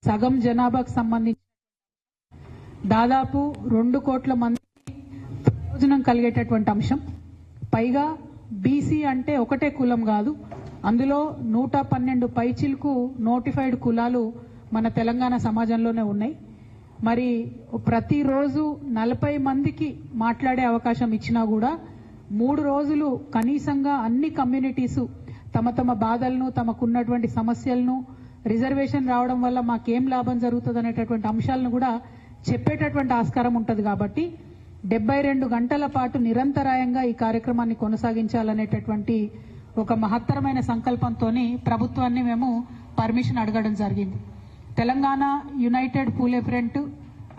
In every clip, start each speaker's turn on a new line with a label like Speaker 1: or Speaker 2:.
Speaker 1: సగం జనాభాకు సంబంధించి దాదాపు 2 కోట్ల మంది ప్రయోజనం కలిగేటటువంటి అంశం. పైగా బీసీ అంటే ఒకటే కులం కాదు, అందులో 112 పైచిలకు నోటిఫైడ్ కులాలు మన తెలంగాణ సమాజంలోనే ఉన్నాయి. మరి ప్రతిరోజు 40 మందికి మాట్లాడే అవకాశం ఇచ్చినా కూడా 3 రోజులు కనీసంగా అన్ని కమ్యూనిటీసు తమ తమ బాధలను, తమకున్నటువంటి సమస్యలను, రిజర్వేషన్ రావడం వల్ల మాకేం లాభం జరుగుతుంది అనేటటువంటి అంశాలను కూడా చెప్పేటటువంటి ఆస్కారం ఉంటుంది. కాబట్టి 72 గంటల పాటు నిరంతరాయంగా ఈ కార్యక్రమాన్ని కొనసాగించాలనేటటువంటి ఒక మహత్తరమైన సంకల్పంతో ప్రభుత్వాన్ని మేము పర్మిషన్ అడగడం జరిగింది. తెలంగాణ యునైటెడ్ పూలే ఫ్రంట్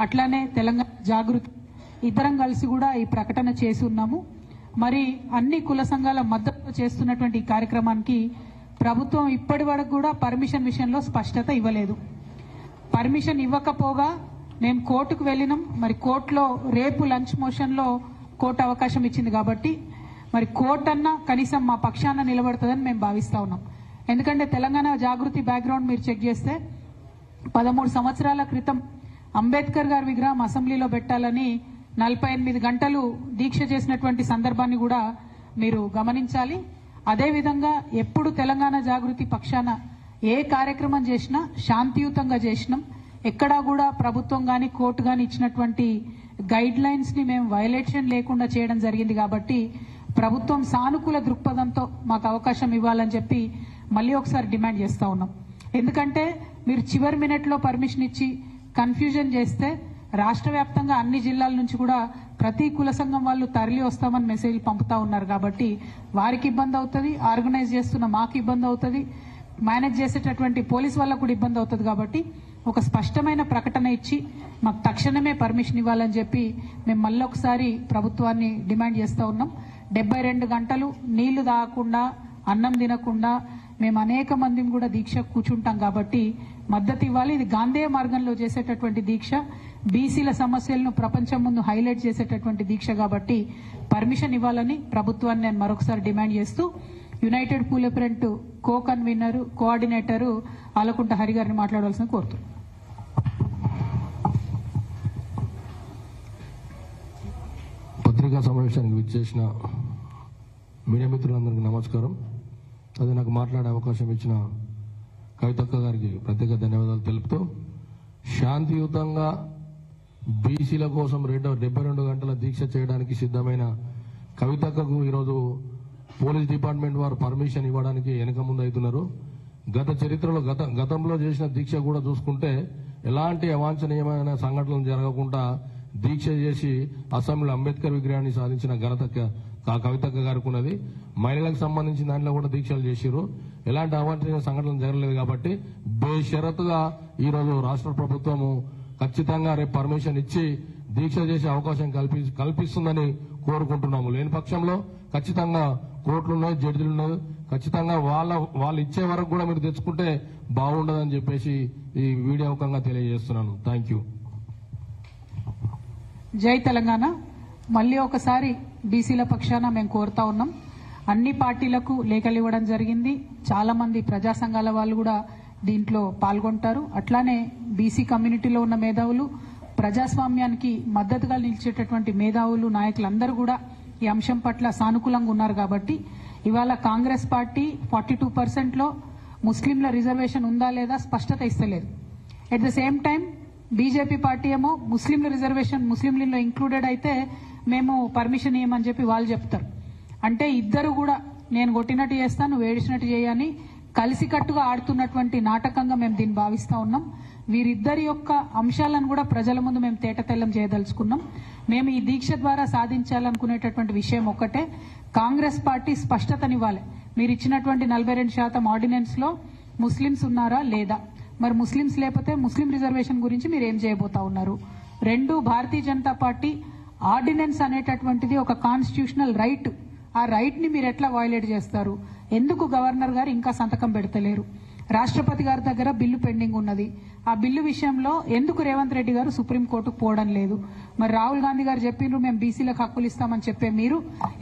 Speaker 1: అట్లానే తెలంగాణ జాగృతి ఇద్దరం కలిసి కూడా ఈ ప్రకటన చేసి ఉన్నాము. మరి అన్ని కుల సంఘాల మద్దతు చేస్తున్నటువంటి ఈ కార్యక్రమానికి ప్రభుత్వం ఇప్పటి వరకు కూడా పర్మిషన్ విషయంలో స్పష్టత ఇవ్వలేదు. పర్మిషన్ ఇవ్వకపోగా మేము కోర్టుకు వెళ్ళినాం. మరి కోర్టులో రేపు లంచ్ మోషన్లో కోర్టు అవకాశం ఇచ్చింది కాబట్టి మరి కోర్టు అన్నా కనీసం మా పక్షాన నిలబడుతుందని మేము భావిస్తా ఉన్నాం. ఎందుకంటే తెలంగాణ జాగృతి బ్యాక్గ్రౌండ్ మీరు చెక్ చేస్తే 13 సంవత్సరాల క్రితం అంబేద్కర్ గారి విగ్రహం అసెంబ్లీలో పెట్టాలని 48 గంటలు దీక్ష చేసినటువంటి సందర్భాన్ని కూడా మీరు గమనించాలి. అదేవిధంగా ఎప్పుడు తెలంగాణ జాగృతి పక్షాన ఏ కార్యక్రమం చేసినా శాంతియుతంగా చేసినాం. ఎక్కడా కూడా ప్రభుత్వం కానీ కోర్టు కానీ ఇచ్చినటువంటి గైడ్ లైన్స్ ని మేము వైలేషన్ లేకుండా చేయడం జరిగింది. కాబట్టి ప్రభుత్వం సానుకూల దృక్పథంతో మాకు అవకాశం ఇవ్వాలని చెప్పి మళ్ళీ ఒకసారి డిమాండ్ చేస్తా ఉన్నాం. ఎందుకంటే మీరు చివరి మినిట్లో పర్మిషన్ ఇచ్చి కన్ఫ్యూజన్ చేస్తే రాష్ట్ర వ్యాప్తంగా అన్ని జిల్లాల నుంచి కూడా ప్రతి కుల సంఘం వాళ్ళు తరలి వస్తామని మెసేజ్ పంపుతా ఉన్నారు. కాబట్టి వారికి ఇబ్బంది అవుతుంది, ఆర్గనైజ్ చేస్తున్న మాకు ఇబ్బంది అవుతుంది, మేనేజ్ చేసేటటువంటి పోలీస్ వాళ్ళకు కూడా ఇబ్బంది అవుతుంది. కాబట్టి ఒక స్పష్టమైన ప్రకటన ఇచ్చి మాకు తక్షణమే పర్మిషన్ ఇవ్వాలని చెప్పి మేము మళ్ళీ ఒకసారి ప్రభుత్వాన్ని డిమాండ్ చేస్తూ ఉన్నాం. 72 గంటలు నీళ్లు తాగకుండా, అన్నం తినకుండా మేము అనేక మందిని కూడా దీక్ష కూర్చుంటాం. కాబట్టి మద్దతు ఇవ్వాలి. ఇది గాంధేయ మార్గంలో చేసేటటువంటి దీక్ష, బీసీల సమస్యలను ప్రపంచం ముందు హైలైట్ చేసేటటువంటి దీక్ష. కాబట్టి పర్మిషన్ ఇవ్వాలని ప్రభుత్వాన్ని నేను మరొకసారి డిమాండ్ చేస్తూ United Phule front co convener, coordinator Alakunta Hari గారిని మాట్లాడవలసిన కోరుతున్నాను.
Speaker 2: పత్రికా సమావేశానికి విచ్చేసిన మీడియా మిత్రులందరికీ నమస్కారం. అదే నాకు మాట్లాడే అవకాశం ఇచ్చిన కవితక్క గారికి ప్రత్యేక ధన్యవాదాలు తెలుపుతూ, శాంతియుతంగా బీసీల కోసం 72 గంటల దీక్ష చేయడానికి సిద్ధమైన కవితక్కకు ఈరోజు పోలీస్ డిపార్ట్మెంట్ వారు పర్మిషన్ ఇవ్వడానికి వెనక ముందు అవుతున్నారు. గత చరిత్రలో గతంలో చేసిన దీక్ష కూడా చూసుకుంటే ఎలాంటి అవాంఛనీయమైన సంఘటనలు జరగకుండా దీక్ష చేసి అసెంబ్లీలో అంబేద్కర్ విగ్రహాన్ని సాధించిన ఘనత కవితక్క గారికి ఉన్నది. మహిళలకు సంబంధించిన దాంట్లో కూడా దీక్షలు చేసిరు. ఎలాంటి అవాంఛనీయ సంఘటనలు జరగలేదు. కాబట్టి బేషరతుగా ఈరోజు రాష్ట్ర ప్రభుత్వము ఖచ్చితంగా రేపు పర్మిషన్ ఇచ్చి దీక్ష చేసే అవకాశం కల్పిస్తుందని కోరుకుంటున్నాము. లేని పక్షంలో ఖచ్చితంగా కోర్టులు ఉన్నాయి, జడ్జిలు ఉన్నాయి, ఖచ్చితంగా వాళ్ళు ఇచ్చే వరకు కూడా మీరు తెచ్చుకుంటే బాగుండదని చెప్పేసి ఈ వీడియో ముఖంగా తెలియజేస్తున్నాను. Thank you.
Speaker 1: జై తెలంగాణ. మళ్ళీ ఒకసారి బీసీల పక్షాన మేము కోరుతా ఉన్నాం. అన్ని పార్టీలకు లేఖలు ఇవ్వడం జరిగింది. చాలా మంది ప్రజా సంఘాల వాళ్ళు కూడా దీంట్లో పాల్గొంటారు. అట్లానే బీసీ కమ్యూనిటీలో ఉన్న మేధావులు, ప్రజాస్వామ్యానికి మద్దతుగా నిలిచేటటువంటి మేధావులు, నాయకులందరూ కూడా ఈ అంశం పట్ల సానుకూలంగా ఉన్నారు. కాబట్టి ఇవాళ కాంగ్రెస్ పార్టీ 42%లో ముస్లింల రిజర్వేషన్ ఉందా లేదా స్పష్టత ఇస్తలేదు. At the same time BJP party ఏమో ముస్లింల రిజర్వేషన్ ముస్లింలలో ఇంక్లూడెడ్ అయితే మేము పర్మిషన్ ఇవ్వమని చెప్పి వాళ్ళు చెప్తారు. అంటే ఇద్దరు కూడా నేను కొట్టినట్టు చేస్తాను, నువ్వు ఏడిచినట్టు చేయని కలిసికట్టుగా ఆడుతున్నటువంటి నాటకంగా మేము దీన్ని భావిస్తా ఉన్నాం. వీరిద్దరి యొక్క అంశాలను కూడా ప్రజల ముందు మేము తేటతెల్లం చేయదలుచుకున్నాం. మేము ఈ దీక్ష ద్వారా సాధించాలనుకునేటటువంటి విషయం ఒక్కటే, కాంగ్రెస్ పార్టీ స్పష్టతనివ్వాలి. మీరు ఇచ్చినటువంటి 42% ఆర్డినెన్స్ లో ముస్లింస్ ఉన్నారా లేదా, మరి ముస్లింస్ లేకపోతే ముస్లిం రిజర్వేషన్ గురించి మీరు ఏం చేయబోతా ఉన్నారు. 2, భారతీయ జనతా పార్టీ ఆర్డినెన్స్ అనేటటువంటిది ఒక కాన్స్టిట్యూషనల్ రైట్. ఆ రైట్ ని మీరు ఎట్లా వయలేట్ చేస్తారు? ఎందుకు గవర్నర్ గారు ఇంకా సంతకం పెడతలేరు? రాష్ట్రపతి గారి దగ్గర బిల్లు పెండింగ్ ఉన్నది. ఆ బిల్లు విషయంలో ఎందుకు రేవంత్ రెడ్డి గారు సుప్రీంకోర్టుకు పోవడం లేదు? మరి రాహుల్ గాంధీ గారు చెప్పిండ్రు మేము బీసీలకు హక్కులు ఇస్తామని చెప్పే మీరు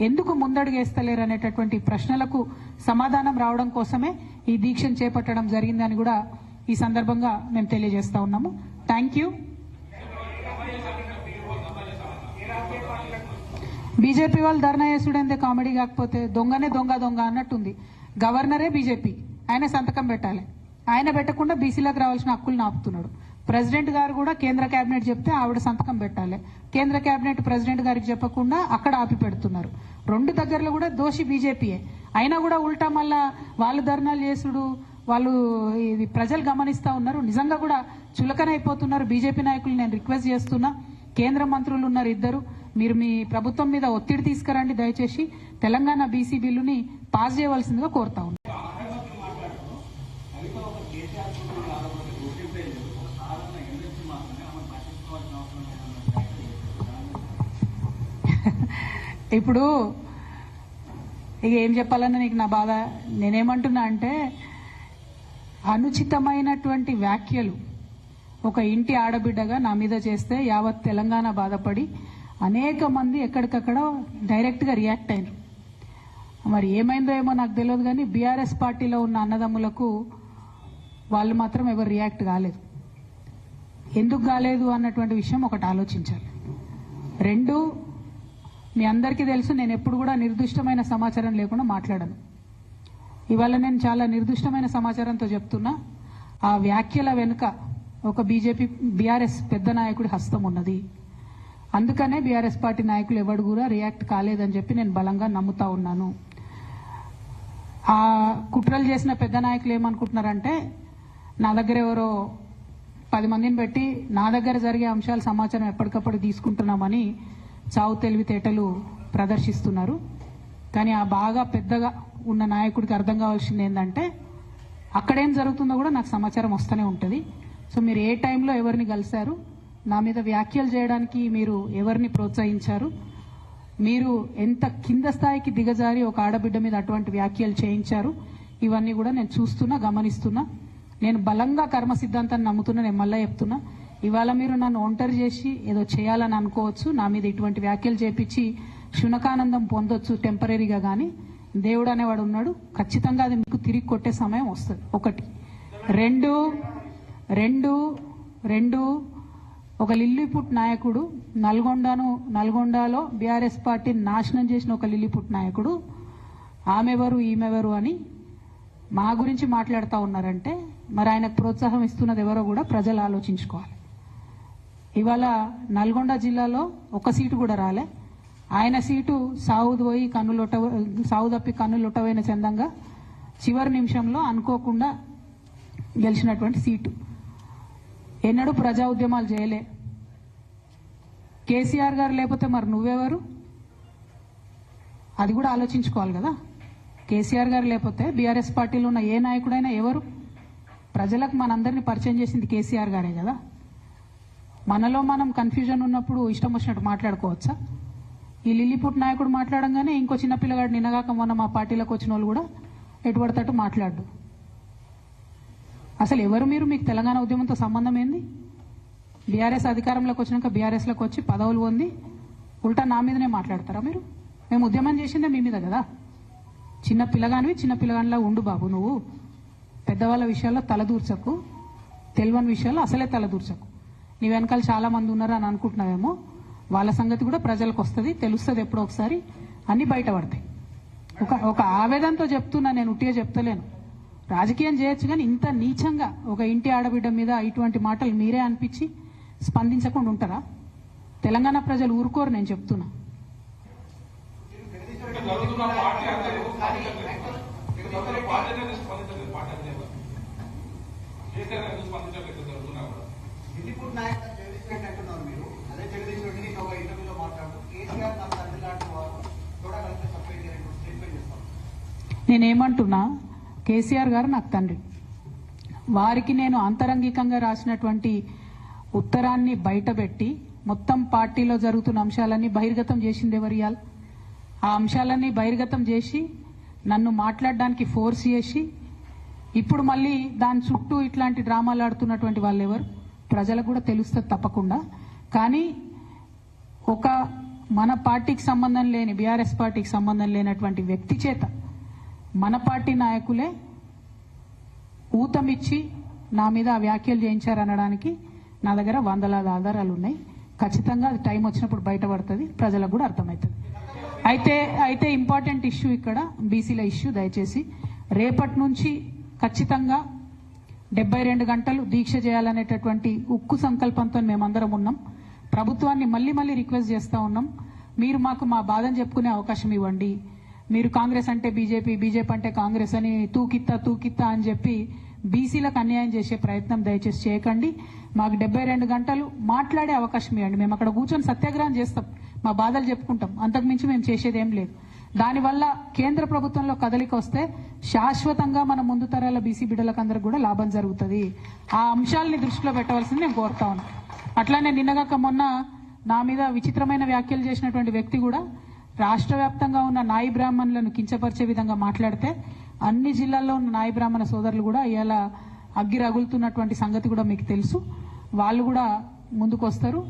Speaker 1: ఎందుకు ముందడుగేస్తలేరు అనేటటువంటి ప్రశ్నలకు సమాధానం రావడం కోసమే ఈ దీక్షను చేపట్టడం జరిగిందని కూడా ఈ సందర్భంగా మేము తెలియజేస్తా ఉన్నాము. Thank you. బీజేపీ వాళ్ళు ధర్నా చేసుడంటే కామెడీ కాకపోతే దొంగనే దొంగ అన్నట్టుంది. గవర్నరే బీజేపీ, ఆయన సంతకం పెట్టాలి. ఆయన పెట్టకుండా బీసీలకు రావాల్సిన హక్కులు ఆపుతున్నాడు. ప్రెసిడెంట్ గారు కూడా కేంద్ర కేబినెట్ చెప్తే ఆవిడ సంతకం పెట్టాలి. కేంద్ర కేబినెట్ ప్రెసిడెంట్ గారికి చెప్పకుండా అక్కడ ఆపి పెడుతున్నారు. రెండు దగ్గరలో కూడా దోషి బీజేపీయే. అయినా కూడా ఉల్టా మళ్ళా వాళ్ళు ధర్నాలు చేసుడు, వాళ్ళు ఇది ప్రజలు గమనిస్తా ఉన్నారు. నిజంగా కూడా చులకనైపోతున్నారు బీజేపీ నాయకులు. నేను రిక్వెస్ట్ చేస్తున్నా, కేంద్ర మంత్రులు ఉన్నారు ఇద్దరు, మీరు మీ ప్రభుత్వం మీద ఒత్తిడి తీసుకురండి. దయచేసి తెలంగాణ బీసీ బిల్లుని పాస్ చేయవలసిందిగా కోరుతా ఉన్నాను. ఇప్పుడు ఇక ఏం చెప్పాలన్నా నీకు నా బాధ. నేనేమంటున్నా అంటే, అనుచితమైనటువంటి వ్యాఖ్యలు ఒక ఇంటి ఆడబిడ్డగా నా మీద చేస్తే యావత్ తెలంగాణ బాధపడి అనేక మంది ఎక్కడికక్కడ డైరెక్ట్గా రియాక్ట్ అయినారు. మరి ఏమైందో ఏమో నాకు తెలియదు, కానీ బీఆర్ఎస్ పార్టీలో ఉన్న అన్నదమ్ములకు వాళ్ళు మాత్రం ఎవరు రియాక్ట్ కాలేదు. ఎందుకు కాలేదు అన్నటువంటి విషయం ఒకటి ఆలోచించాలి. రెండు, మీ అందరికీ తెలుసు, నేను ఎప్పుడు కూడా నిర్దిష్టమైన సమాచారం లేకుండా మాట్లాడను. ఇవాళ నేను చాలా నిర్దిష్టమైన సమాచారంతో చెప్తున్నా. ఆ వ్యాఖ్యల వెనుక ఒక బీఆర్ఎస్ పెద్ద నాయకుడి హస్తం ఉన్నది. అందుకనే బీఆర్ఎస్ పార్టీ నాయకులు ఎవరు కూడా రియాక్ట్ కాలేదని చెప్పి నేను బలంగా నమ్ముతా ఉన్నాను. ఆ కుట్రలు చేసిన పెద్ద నాయకులు ఏమనుకుంటున్నారంటే, నా దగ్గర ఎవరో 10 మందిని పెట్టి నా దగ్గర జరిగే అంశాల సమాచారం ఎప్పటికప్పుడు తీసుకుంటున్నామని చావు తెలివితేటలు ప్రదర్శిస్తున్నారు. కానీ ఆ బాగా పెద్దగా ఉన్న నాయకుడికి అర్థం కావాల్సింది ఏంటంటే, అక్కడేం జరుగుతుందో కూడా నాకు సమాచారం వస్తూనే ఉంటుంది. సో మీరు ఏ టైంలో ఎవరిని కలిశారు, నా మీద వ్యాఖ్యలు చేయడానికి మీరు ఎవరిని ప్రోత్సహించారు, మీరు ఎంత కింద స్థాయికి దిగజారి ఒక ఆడబిడ్డ మీద అటువంటి వ్యాఖ్యలు చేయించారు, ఇవన్నీ కూడా నేను చూస్తున్నా, గమనిస్తున్నా. నేను బలంగా కర్మ సిద్ధాంతాన్ని నమ్ముతున్నా. నేను మళ్ళీ చెప్తున్నా, ఇవాళ మీరు నన్ను ఒంటరి చేసి ఏదో చేయాలని అనుకోవచ్చు, నా మీద ఇటువంటి వ్యాఖ్యలు చేపించి శునకానందం పొందొచ్చు టెంపరీగా, కానీ దేవుడు అనేవాడు ఉన్నాడు. ఖచ్చితంగా అది మీకు తిరిగి కొట్టే సమయం వస్తుంది. ఒకటి. రెండు ఒక లిల్లీపుట్ నాయకుడు, నల్గొండలో బీఆర్ఎస్ పార్టీ నాశనం చేసిన ఒక లిల్లీపుట్ నాయకుడు ఆమెవరు ఈమెవరు అని మా గురించి మాట్లాడుతూ ఉన్నారంటే, మరి ఆయనకు ప్రోత్సాహం ఇస్తున్నది ఎవరో కూడా ప్రజలు ఆలోచించుకోవాలి. ఇవాళ నల్గొండ జిల్లాలో ఒక సీటు కూడా రాలే. ఆయన సీటు సావు తప్పి కన్నులొట్టవైన చందంగా చివరి నిమిషంలో అనుకోకుండా గెలిచినటువంటి సీటు. ఎన్నడూ ప్రజా ఉద్యమాలు చేయలే. కేసీఆర్ గారు లేకపోతే మరి నువ్వెవరు, అది కూడా ఆలోచించుకోవాలి కదా. కేసీఆర్ గారు లేకపోతే బీఆర్ఎస్ పార్టీలో ఉన్న ఏ నాయకుడైనా ఎవరు? ప్రజలకు మనందరినీ పరిచయం చేసింది కేసీఆర్ గారే కదా. మనలో మనం కన్ఫ్యూజన్ ఉన్నప్పుడు ఇష్టం వచ్చినట్టు మాట్లాడుకోవచ్చా? ఈ లిల్లీపుట్ నాయకుడు మాట్లాడంగానే ఇంకో చిన్న పిల్లగాడు నిన్నగాక మొన్న మా పార్టీలోకి వచ్చిన వాళ్ళు కూడా ఎటుపడతట్టు మాట్లాడు. అసలు ఎవరు మీరు? మీకు తెలంగాణ ఉద్యమంతో సంబంధం ఏంది? బీఆర్ఎస్ అధికారంలోకి వచ్చినాక బీఆర్ఎస్లోకి వచ్చి పదవులు పొంది ఉల్టా నా మీదనే మాట్లాడతారా మీరు? మేము ఉద్యమం చేసిందే మీ మీద కదా. చిన్న పిల్లగానిలా ఉండు బాబు. నువ్వు పెద్దవాళ్ళ విషయాల్లో తలదూర్చకు, తెలియని విషయాల్లో అసలే తలదూర్చకు. నీ వెనకాల చాలా మంది ఉన్నారు అని అనుకుంటున్నావేమో. వాళ్ళ సంగతి కూడా ప్రజలకు వస్తుంది, తెలుస్తుంది. ఎప్పుడో ఒకసారి అన్ని బయటపడతాయి. ఒక ఆవేదనతో చెప్తున్నా, నేను ఉట్టిగా చెప్తలేను. రాజకీయం చేయొచ్చు, కానీ ఇంత నీచంగా ఒక ఇంటి ఆడబిడ్డ మీద ఇటువంటి మాటలు మీరే అనిపించి స్పందించకుండా ఉంటారా? తెలంగాణ ప్రజలు ఊరుకోరు. నేను చెప్తున్నా. నేనేమంటున్నా, కేసీఆర్ గారు నాకు తండ్రి. వారికి నేను అంతరంగికంగా రాసినటువంటి ఉత్తరాన్ని బయటపెట్టి మొత్తం పార్టీలో జరుగుతున్న అంశాలన్నీ బహిర్గతం చేసింది ఎవరు? ఇయాల ఆ అంశాలన్నీ బహిర్గతం చేసి నన్ను మాట్లాడడానికి ఫోర్స్ చేసి ఇప్పుడు మళ్ళీ దాని చుట్టూ ఇట్లాంటి డ్రామాలు ఆడుతున్నటువంటి వాళ్ళు ఎవరు? ప్రజలకు కూడా తెలుస్తుంది తప్పకుండా. కానీ ఒక మన పార్టీకి సంబంధం లేని, బీఆర్ఎస్ పార్టీకి సంబంధం లేనటువంటి వ్యక్తి చేత మన పార్టీ నాయకులే ఊతమిచ్చి నా మీద ఆ వ్యాఖ్యలు చేయించారనడానికి నా దగ్గర వందలాది ఆధారాలు ఉన్నాయి. ఖచ్చితంగా అది టైం వచ్చినప్పుడు బయటపడుతుంది, ప్రజలకు కూడా అర్థమవుతుంది. అయితే ఇంపార్టెంట్ ఇష్యూ ఇక్కడ బీసీల ఇష్యూ. దయచేసి రేపటి నుంచి ఖచ్చితంగా 72 గంటలు దీక్ష చేయాలనేటటువంటి ఉక్కు సంకల్పంతో మేమందరం ఉన్నాం. ప్రభుత్వాన్ని మళ్ళీ రిక్వెస్ట్ చేస్తూ ఉన్నాం, మీరు మాకు మా బాధను చెప్పుకునే అవకాశం ఇవ్వండి. మీరు కాంగ్రెస్ అంటే బీజేపీ అంటే కాంగ్రెస్ అని తూకిత్తా అని చెప్పి బీసీలకు అన్యాయం చేసే ప్రయత్నం దయచేసి చేయకండి. మాకు 72 గంటలు మాట్లాడే అవకాశం ఇవ్వండి. మేము అక్కడ కూర్చొని సత్యాగ్రహం చేస్తాం, మా బాధలు చెప్పుకుంటాం, అంతకుమించి మేము చేసేది ఏం లేదు. దానివల్ల కేంద్ర ప్రభుత్వంలో కదలిక వస్తే శాశ్వతంగా మన ముందు తరాల బీసీ బిడ్డలకు అందరికి కూడా లాభం జరుగుతుంది. ఆ అంశాలని దృష్టిలో పెట్టవలసింది నేను కోరుతా ఉన్నాను. అట్లానే నిన్నగాక మొన్న నా మీద విచిత్రమైన వ్యాఖ్యలు చేసినటువంటి వ్యక్తి కూడా రాష్ట్ర వ్యాప్తంగా ఉన్న నాయి బ్రాహ్మణులను కించపరిచే విధంగా మాట్లాడితే అన్ని జిల్లాల్లో ఉన్న నాయి బ్రాహ్మణ సోదరులు కూడా ఇలా అగ్గి రగులుతున్నటువంటి సంగతి కూడా మీకు తెలుసు. వాళ్ళు కూడా ముందుకు వస్తారు.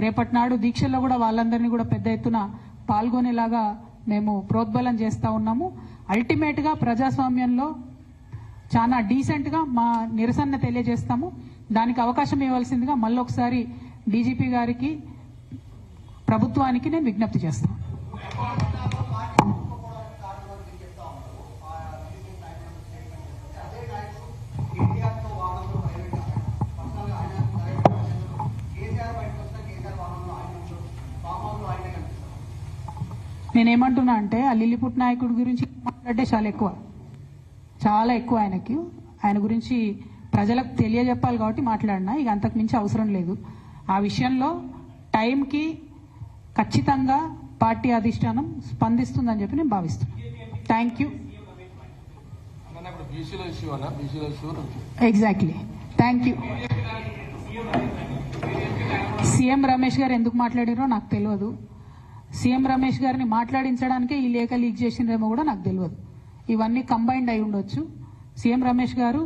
Speaker 1: రేపటి నాడు దీక్షల్లో కూడా వాళ్ళందరినీ కూడా పెద్ద ఎత్తున పాల్గొనేలాగా మేము ప్రోద్బలం చేస్తా ఉన్నాము. అల్టిమేట్ గా ప్రజాస్వామ్యంలో చాలా డీసెంట్ గా మా నిరసన తెలియజేస్తాము. దానికి అవకాశం ఇవ్వాల్సిందిగా మళ్ళొకసారి డీజీపీ గారికి, ప్రభుత్వానికి నేను విజ్ఞప్తి చేస్తాను. నేనేమంటున్నా అంటే ఆ లిల్లిపుట్ నాయకుడి గురించి మాట్లాడితే చాలా ఎక్కువ ఆయన గురించి ప్రజలకు తెలియజెప్పాలి కాబట్టి మాట్లాడినా, ఇక అంతకు మించి అవసరం లేదు. ఆ విషయంలో టైంకి ఖచ్చితంగా పార్టీ అధిష్టానం స్పందిస్తుందని చెప్పి నేను భావిస్తున్నాను. Thank you. Exactly, thank you. CM Ramesh గారు ఎందుకు మాట్లాడారో నాకు తెలియదు. సీఎం రమేష్ గారిని మాట్లాడించడానికే ఈ లేఖ లీక్ చేసిందేమో కూడా నాకు తెలియదు. ఇవన్నీ కంబైన్డ్ అయి ఉండొచ్చు. సీఎం రమేష్ గారు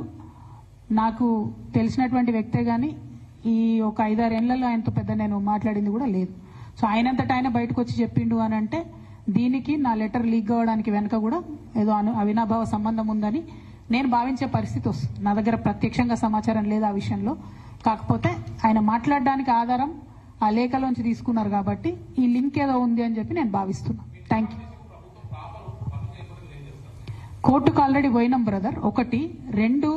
Speaker 1: నాకు తెలిసినటువంటి వ్యక్తే గాని ఈ ఒక 5-6 ఏళ్లలో ఆయనతో పెద్ద నేను మాట్లాడింది కూడా లేదు. సో ఆయనంతటా ఆయన బయటకు వచ్చి చెప్పిండు అని అంటే దీనికి నా లెటర్ లీక్ కావడానికి వెనక కూడా ఏదో అవినాభావ సంబంధం ఉందని నేను భావించే పరిస్థితి వస్తుంది. నా దగ్గర ప్రత్యక్షంగా సమాచారం లేదు ఆ విషయంలో. కాకపోతే ఆయన మాట్లాడడానికి ఆధారం ఆ లేఖలోంచి తీసుకున్నారు కాబట్టి ఈ లింక్ ఏదో ఉంది అని చెప్పి నేను భావిస్తున్నాను. Thank you. కోర్టుకు ఆల్రెడీ పోయినాం బ్రదర్. 1, 2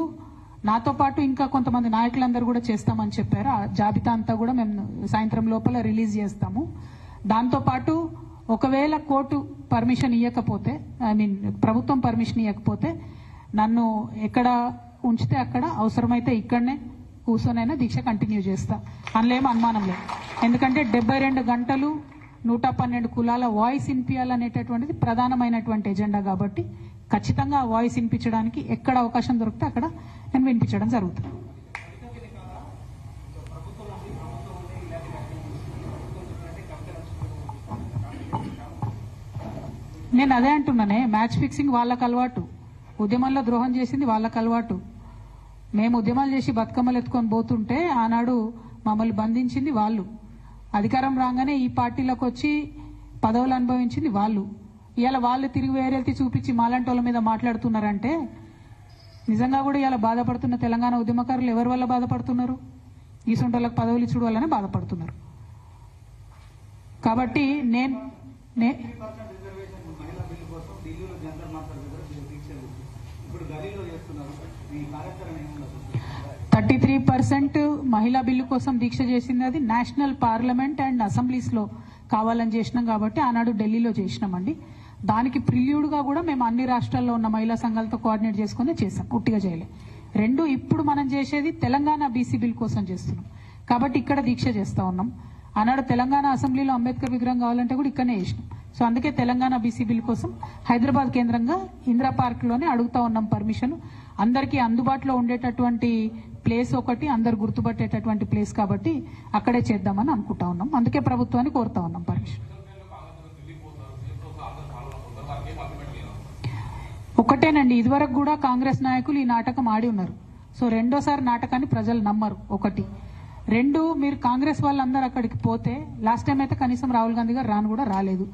Speaker 1: నాతో పాటు ఇంకా కొంతమంది నాయకులందరూ కూడా చేస్తామని చెప్పారు. ఆ జాబితా అంతా కూడా మేము సాయంత్రం లోపల రిలీజ్ చేస్తాము. దాంతో పాటు ఒకవేళ కోర్టు పర్మిషన్ ఇవ్వకపోతే, ప్రభుత్వం పర్మిషన్ ఇవ్వకపోతే నన్ను ఎక్కడ ఉంచితే అక్కడ, అవసరమైతే ఇక్కడనే కూర్చొనైనా దీక్ష కంటిన్యూ చేస్తా. అందులో ఏం అనుమానం లేదు. ఎందుకంటే 72 గంటలు 112 కులాల వాయిస్ వినిపించాలనేటటువంటిది ప్రధానమైనటువంటి ఎజెండా కాబట్టి ఖచ్చితంగా ఆ వాయిస్ వినిపించడానికి ఎక్కడ అవకాశం దొరికితే అక్కడ నేను వినిపించడం జరుగుతుంది. నేను అదే అంటున్నానే, మ్యాచ్ ఫిక్సింగ్ వాళ్ళకు అలవాటు, ఉద్యమంలో ద్రోహం చేసింది వాళ్ళకు అలవాటు. మేము ఉద్యమాలు చేసి బతుకమ్మలు ఎత్తుకొని పోతుంటే ఆనాడు మమ్మల్ని బంధించింది వాళ్ళు. అధికారం రాగానే ఈ పార్టీలోకి వచ్చి పదవులు అనుభవించింది వాళ్ళు. ఇవాళ వాళ్ళు తిరిగి వేరేల్తి చూపించి మాలాంటి వాళ్ళ మీద మాట్లాడుతున్నారంటే నిజంగా కూడా ఇలా బాధపడుతున్న తెలంగాణ ఉద్యమకారులు ఎవరి వల్ల బాధపడుతున్నారు? ఈ సొంటలకు పదవులు ఇచ్చుడు వల్లనే బాధపడుతున్నారు. కాబట్టి నేను 33% మహిళా బిల్లు కోసం దీక్ష చేసింది అది నేషనల్ పార్లమెంట్ అండ్ అసెంబ్లీస్ లో కావాలని చేసినాం కాబట్టి ఆనాడు ఢిల్లీలో చేసినామండి. దానికి ప్రిల్యూడ్ గా కూడా మేము అన్ని రాష్ట్రాల్లో ఉన్న మహిళా సంఘాలతో కోఆర్డినేట్ చేసుకుని చేసాం, ఉట్టిగా చేయలే. 2, ఇప్పుడు మనం చేసేది తెలంగాణ బీసీ బిల్ కోసం చేస్తున్నాం కాబట్టి ఇక్కడ దీక్ష చేస్తా ఉన్నాం. ఆనాడు తెలంగాణ అసెంబ్లీలో అంబేద్కర్ విగ్రహం కావాలంటే కూడా ఇక్కడనే చేసినాం. సో అందుకే తెలంగాణ బీసీ బిల్ కోసం హైదరాబాద్ కేంద్రంగా ఇందిరా పార్క్ లోనే అడుగుతా ఉన్నాం పర్మిషన్. అందరికీ అందుబాటులో ఉండేటటువంటి ప్లేస్ ఒకటి, అందరు గుర్తుపట్టేటటువంటి ప్లేస్ కాబట్టి అక్కడే చేద్దామని అనుకుంటా ఉన్నాం. అందుకే ప్రభుత్వాన్ని కోరుతా ఉన్నాం పర్మిషన్. ఒకటేనండి, ఇదివరకు కూడా కాంగ్రెస్ నాయకులు ఈ నాటకం ఆడి ఉన్నారు. సో రెండోసారి నాటకాన్ని ప్రజలు నమ్మరు. 1, 2 మీరు కాంగ్రెస్ వాళ్ళందరూ అక్కడికి పోతే, లాస్ట్ టైం అయితే కనీసం రాహుల్ గాంధీ గారు రాను కూడా రాలేదు.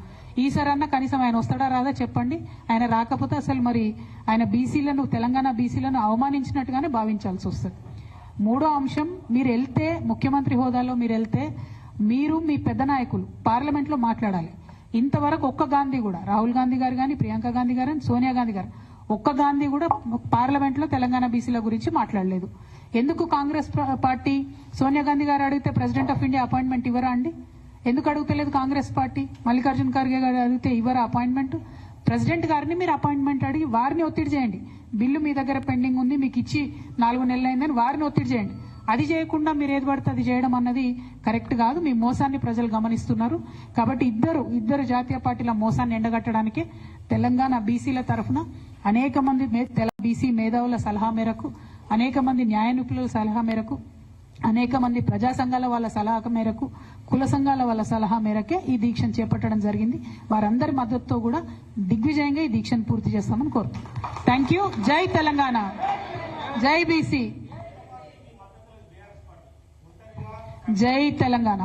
Speaker 1: ఈసారి అన్న కనీసం ఆయన వస్తాడా రాదా చెప్పండి. ఆయన రాకపోతే అసలు మరి ఆయన బీసీలను, తెలంగాణ బీసీలను అవమానించినట్టుగానే భావించాల్సి వస్తుంది. మూడో అంశం, మీరు వెళ్తే ముఖ్యమంత్రి హోదాలో మీరు వెళ్తే మీరు మీ పెద్ద నాయకులు పార్లమెంట్లో మాట్లాడాలి. ఇంతవరకు ఒక్క గాంధీ కూడా, రాహుల్ గాంధీ గారు కానీ, ప్రియాంక గాంధీ గారు, సోనియా గాంధీ గారు, ఒక్క గాంధీ కూడా పార్లమెంట్లో తెలంగాణ బీసీల గురించి మాట్లాడలేదు. ఎందుకు కాంగ్రెస్ పార్టీ సోనియా గాంధీ గారు అడిగితే ప్రెసిడెంట్ ఆఫ్ ఇండియా అపాయింట్మెంట్ ఇవ్వరా అండి? ఎందుకు అడుగుతలేదు కాంగ్రెస్ పార్టీ? మల్లికార్జున ఖర్గే గారు అడిగితే ఇవ్వరా అపాయింట్మెంట్? ప్రెసిడెంట్ గారిని మీరు అపాయింట్మెంట్ అడిగి వారిని ఒత్తిడి చేయండి. బిల్లు మీ దగ్గర పెండింగ్ ఉంది, మీకు ఇచ్చి 4 నెలలు అయిందని వారిని ఒత్తిడి చేయండి. అది చేయకుండా మీరు ఏది పడితే అది చేయడం అన్నది కరెక్ట్ కాదు. మీ మోసాన్ని ప్రజలు గమనిస్తున్నారు. కాబట్టి ఇద్దరు జాతీయ పార్టీల మోసాన్ని ఎండగట్టడానికే తెలంగాణ బీసీల తరఫున అనేక మంది బీసీ మేధావుల సలహా మేరకు, అనేక మంది న్యాయ నిపుణుల సలహా మేరకు, అనేక మంది ప్రజా సంఘాల వాళ్ళ సలహా మేరకు, కుల సంఘాల వాళ్ళ సలహా మేరకే ఈ దీక్షను చేపట్టడం జరిగింది. వారందరి మద్దతుతో కూడా దిగ్విజయంగా ఈ దీక్షను పూర్తి చేస్తామని కోరుతున్నాం. Thank you. జై తెలంగాణ, జై బీసీ, జై తెలంగాణ.